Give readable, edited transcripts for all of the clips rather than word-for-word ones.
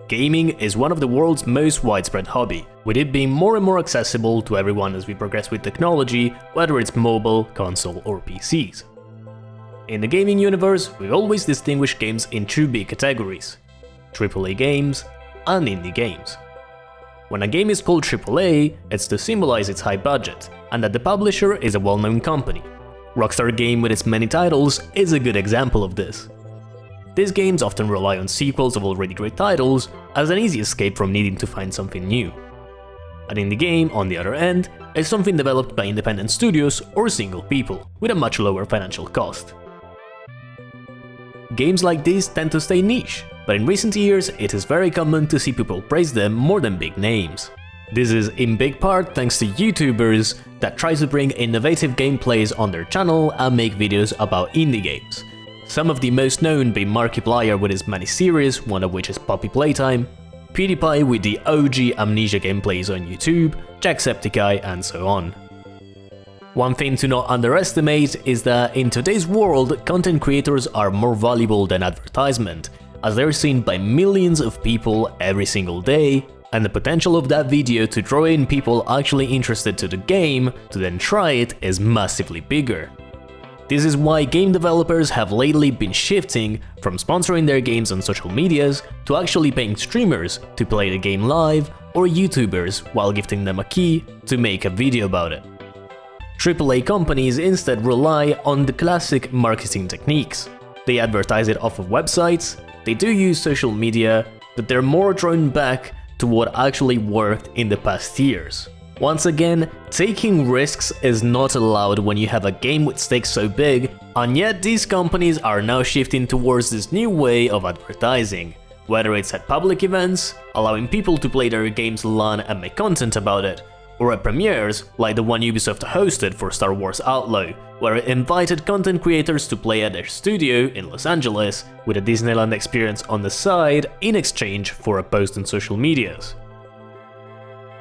Gaming is one of the world's most widespread hobby, with it being more and more accessible to everyone as we progress with technology, whether it's mobile, console or PCs. In the gaming universe, we always distinguish games in two big categories: AAA games and indie games. When a game is called AAA, it's to symbolize its high budget, and that the publisher is a well-known company. Rockstar Game with its many titles is a good example of this. These games often rely on sequels of already great titles as an easy escape from needing to find something new. An indie game, on the other end, is something developed by independent studios or single people, with a much lower financial cost. Games like these tend to stay niche, but in recent years it is very common to see people praise them more than big names. This is in big part thanks to YouTubers that try to bring innovative gameplays on their channel and make videos about indie games. Some of the most known being Markiplier with his many series, one of which is Poppy Playtime, PewDiePie with the OG Amnesia gameplays on YouTube, Jacksepticeye and so on. One thing to not underestimate is that in today's world, content creators are more valuable than advertisement, as they're seen by millions of people every single day, and the potential of that video to draw in people actually interested to the game to then try it is massively bigger. This is why game developers have lately been shifting from sponsoring their games on social medias to actually paying streamers to play the game live or YouTubers while gifting them a key to make a video about it. AAA companies instead rely on the classic marketing techniques. They advertise it off of websites, they do use social media, but they're more drawn back to what actually worked in the past years. Once again, taking risks is not allowed when you have a game with stakes so big, and yet these companies are now shifting towards this new way of advertising. Whether it's at public events, allowing people to play their games LAN and make content about it, or at premieres like the one Ubisoft hosted for Star Wars Outlaw, where it invited content creators to play at their studio in Los Angeles with a Disneyland experience on the side in exchange for a post on social medias.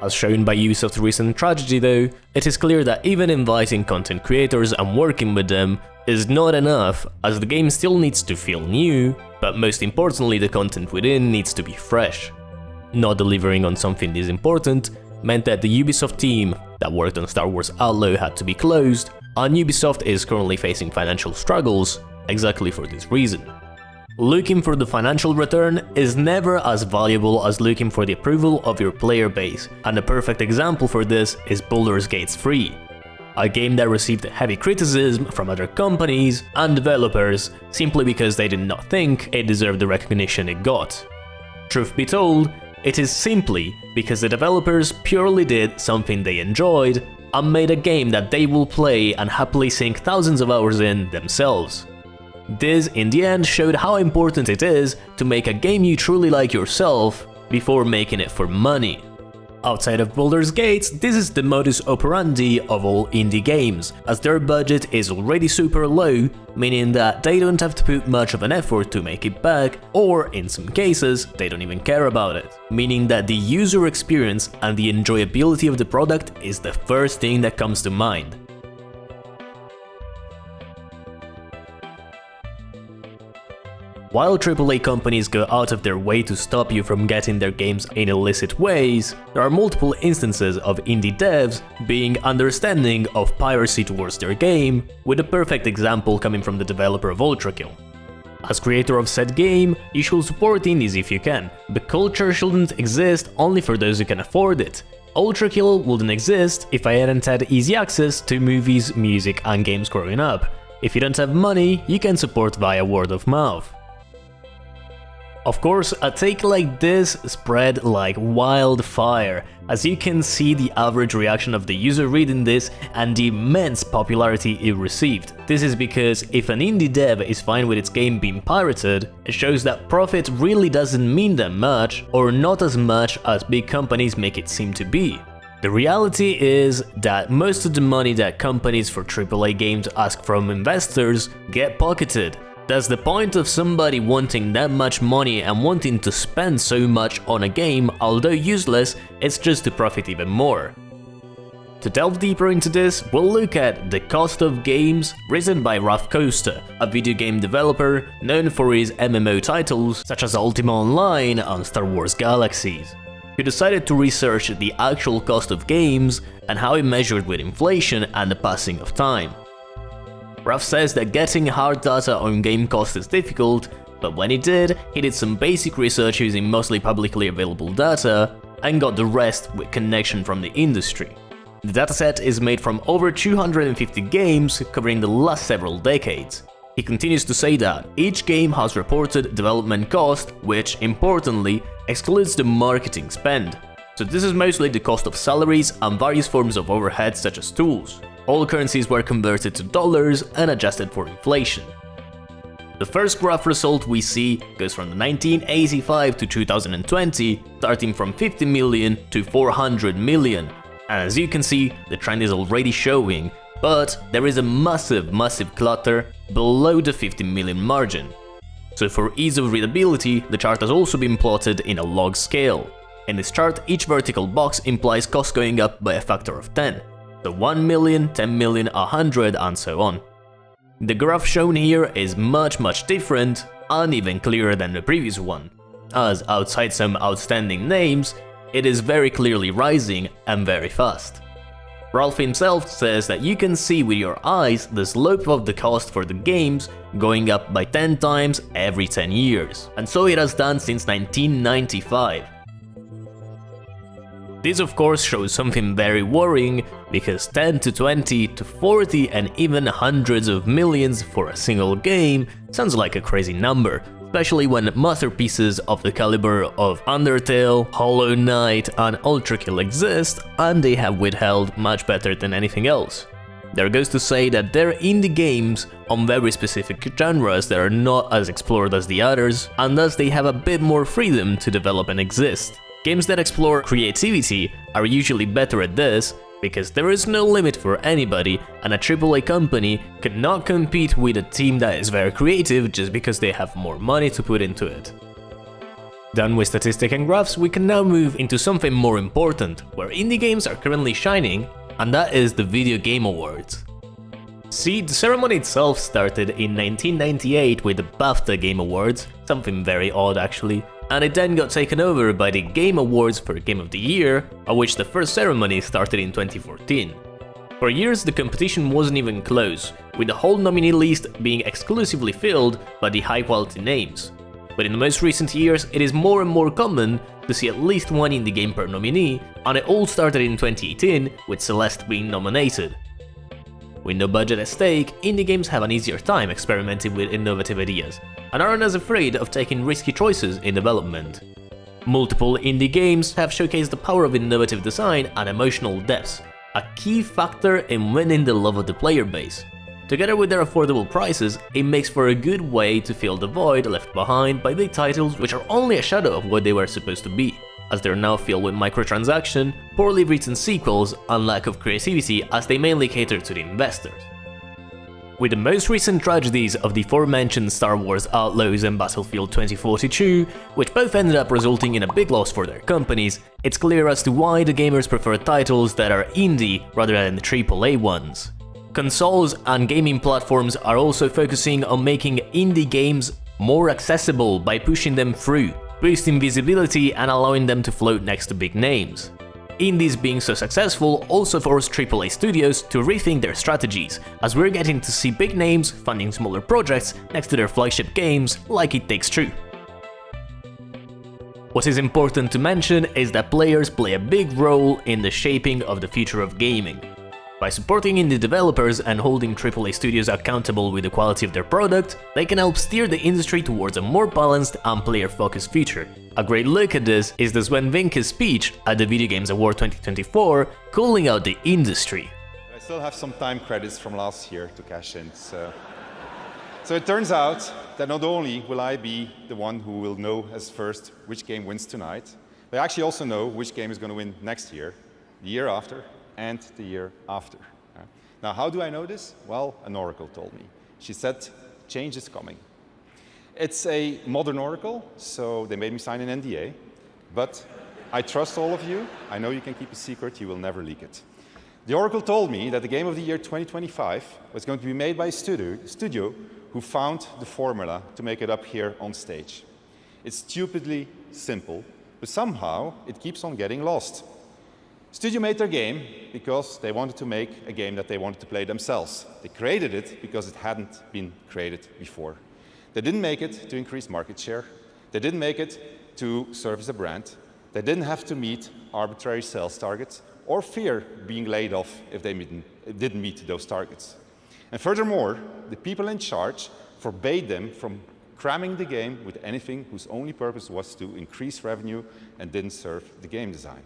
As shown by Ubisoft's recent tragedy though, it is clear that even inviting content creators and working with them is not enough, as the game still needs to feel new, but most importantly the content within needs to be fresh. Not delivering on something this important meant that the Ubisoft team that worked on Star Wars Outlaw had to be closed, and Ubisoft is currently facing financial struggles exactly for this reason. Looking for the financial return is never as valuable as looking for the approval of your player base, and a perfect example for this is Baldur's Gate 3, a game that received heavy criticism from other companies and developers simply because they did not think it deserved the recognition it got. Truth be told, it is simply because the developers purely did something they enjoyed and made a game that they will play and happily sink thousands of hours in themselves. This, in the end, showed how important it is to make a game you truly like yourself before making it for money. Outside of Baldur's Gate, this is the modus operandi of all indie games, as their budget is already super low, meaning that they don't have to put much of an effort to make it back, or in some cases, they don't even care about it, meaning that the user experience and the enjoyability of the product is the first thing that comes to mind. While AAA companies go out of their way to stop you from getting their games in illicit ways, there are multiple instances of indie devs being understanding of piracy towards their game, with a perfect example coming from the developer of Ultrakill. As creator of said game, you should support indies if you can, but culture shouldn't exist only for those who can afford it. Ultrakill wouldn't exist if I hadn't had easy access to movies, music and games growing up. If you don't have money, you can support via word of mouth. Of course, a take like this spread like wildfire, as you can see the average reaction of the user reading this and the immense popularity it received. This is because if an indie dev is fine with its game being pirated, it shows that profit really doesn't mean that much, or not as much as big companies make it seem to be. The reality is that most of the money that companies for AAA games ask from investors get pocketed. That's the point of somebody wanting that much money and wanting to spend so much on a game, although useless, it's just to profit even more. To delve deeper into this, we'll look at the cost of games written by Ralph Costa, a video game developer known for his MMO titles such as Ultima Online and Star Wars Galaxies, who decided to research the actual cost of games and how it measured with inflation and the passing of time. Ralph says that getting hard data on game cost is difficult, but when he did some basic research using mostly publicly available data and got the rest with connection from the industry. The dataset is made from over 250 games covering the last several decades. He continues to say that each game has reported development cost, which, importantly, excludes the marketing spend. So this is mostly the cost of salaries and various forms of overhead such as tools. All currencies were converted to dollars and adjusted for inflation. The first graph result we see goes from 1985 to 2020, starting from 50 million to 400 million. And as you can see, the trend is already showing, but there is a massive clutter below the 50 million margin. So for ease of readability, the chart has also been plotted in a log scale. In this chart, each vertical box implies cost going up by a factor of 10. So 1 million, 10 million, 100 and so on. The graph shown here is much different and even clearer than the previous one, as outside some outstanding names, it is very clearly rising and very fast. Ralph himself says that you can see with your eyes the slope of the cost for the games going up by 10 times every 10 years, and so it has done since 1995. This of course shows something very worrying, because 10 to 20 to 40 and even hundreds of millions for a single game sounds like a crazy number, especially when masterpieces of the caliber of Undertale, Hollow Knight and Ultra Kill exist and they have withheld much better than anything else. There goes to say that they're indie games on very specific genres that are not as explored as the others, and thus they have a bit more freedom to develop and exist. Games that explore creativity are usually better at this, because there is no limit for anybody, and a AAA company could not compete with a team that is very creative just because they have more money to put into it. Done with statistics and graphs, we can now move into something more important, where indie games are currently shining, and that is the Video Game Awards. See, the ceremony itself started in 1998 with the BAFTA Game Awards, something very odd actually, and it then got taken over by the Game Awards for Game of the Year, of which the first ceremony started in 2014. For years the competition wasn't even close, with the whole nominee list being exclusively filled by the high-quality names. But in the most recent years it is more and more common to see at least one indie game per nominee, and it all started in 2018 with Celeste being nominated. With no budget at stake, indie games have an easier time experimenting with innovative ideas, and aren't as afraid of taking risky choices in development. Multiple indie games have showcased the power of innovative design and emotional depth, a key factor in winning the love of the player base. Together with their affordable prices, it makes for a good way to fill the void left behind by big titles which are only a shadow of what they were supposed to be, as they're now filled with microtransaction, poorly written sequels, and lack of creativity as they mainly cater to the investors. With the most recent tragedies of the aforementioned Star Wars Outlaws and Battlefield 2042, which both ended up resulting in a big loss for their companies, it's clear as to why the gamers prefer titles that are indie rather than the AAA ones. Consoles and gaming platforms are also focusing on making indie games more accessible by pushing them through, boosting visibility and allowing them to float next to big names. Indies being so successful also forced AAA studios to rethink their strategies, as we're getting to see big names funding smaller projects next to their flagship games like It Takes Two. What is important to mention is that players play a big role in the shaping of the future of gaming. By supporting indie developers and holding AAA studios accountable with the quality of their product, they can help steer the industry towards a more balanced and player-focused future. A great look at this is the Sven Vinke's speech at the Video Games Award 2024, calling out the industry. I still have some time credits from last year to cash in, so it turns out that not only will I be the one who will know as first which game wins tonight, but I actually also know which game is going to win next year, the year after, and the year after. Now, how do I know this? Well, an oracle told me. She said, change is coming. It's a modern oracle, so they made me sign an NDA, but I trust all of you. I know you can keep a secret, you will never leak it. The Oracle told me that the Game of the Year 2025 was going to be made by a studio who found the formula to make it up here on stage. It's stupidly simple, but somehow it keeps on getting lost. Studio made their game because they wanted to make a game that they wanted to play themselves. They created it because it hadn't been created before. They didn't make it to increase market share. They didn't make it to serve as a brand. They didn't have to meet arbitrary sales targets or fear being laid off if they didn't meet those targets. And furthermore, the people in charge forbade them from cramming the game with anything whose only purpose was to increase revenue and didn't serve the game design.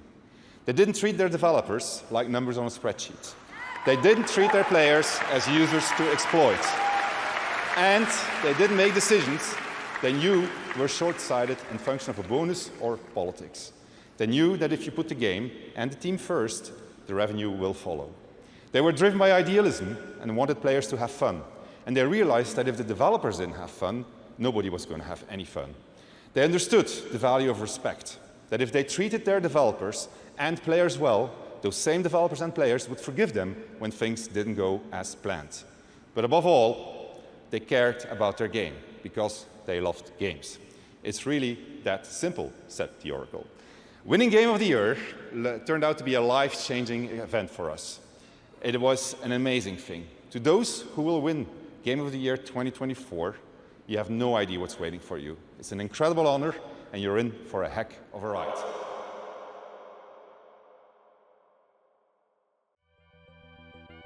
They didn't treat their developers like numbers on a spreadsheet. They didn't treat their players as users to exploit. And they didn't make decisions they knew were short-sighted and function of a bonus or politics. They knew that if you put the game and the team first, the revenue will follow. They were driven by idealism and wanted players to have fun. And they realized that if the developers didn't have fun, nobody was going to have any fun. They understood the value of respect, that if they treated their developers and players well, those same developers and players would forgive them when things didn't go as planned. But above all, they cared about their game because they loved games. It's really that simple, said the Oracle. Winning Game of the Year turned out to be a life-changing event for us. It was an amazing thing. To those who will win Game of the Year 2024, you have no idea what's waiting for you. It's an incredible honor, and you're in for a heck of a ride.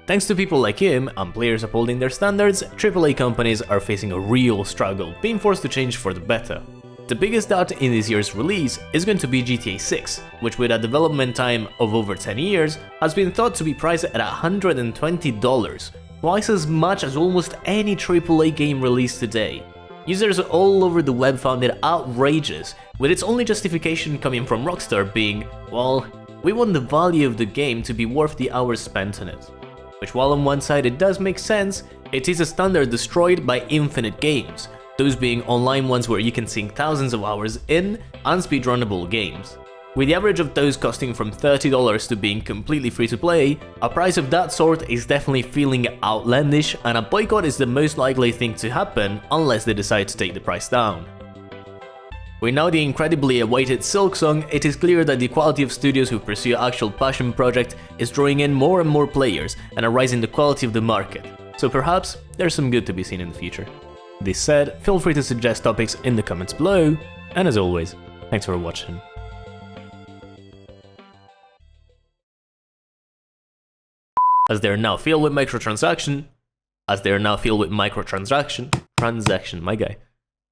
Thanks to people like him and players upholding their standards, AAA companies are facing a real struggle, being forced to change for the better. The biggest doubt in this year's release is going to be GTA 6, which with a development time of over 10 years, has been thought to be priced at $120, twice as much as almost any AAA game released today. Users all over the web found it outrageous, with its only justification coming from Rockstar being, well, we want the value of the game to be worth the hours spent on it. Which while on one side it does make sense, it is a standard destroyed by infinite games, those being online ones where you can sink thousands of hours in and speedrunnable games. With the average of those costing from $30 to being completely free to play, a price of that sort is definitely feeling outlandish, and a boycott is the most likely thing to happen unless they decide to take the price down. With now the incredibly awaited Silksong, it is clear that the quality of studios who pursue actual passion project is drawing in more and more players and a rise in the quality of the market, so perhaps there's some good to be seen in the future. This said, feel free to suggest topics in the comments below, and as always, thanks for watching. As they are now filled with microtransaction, my guy.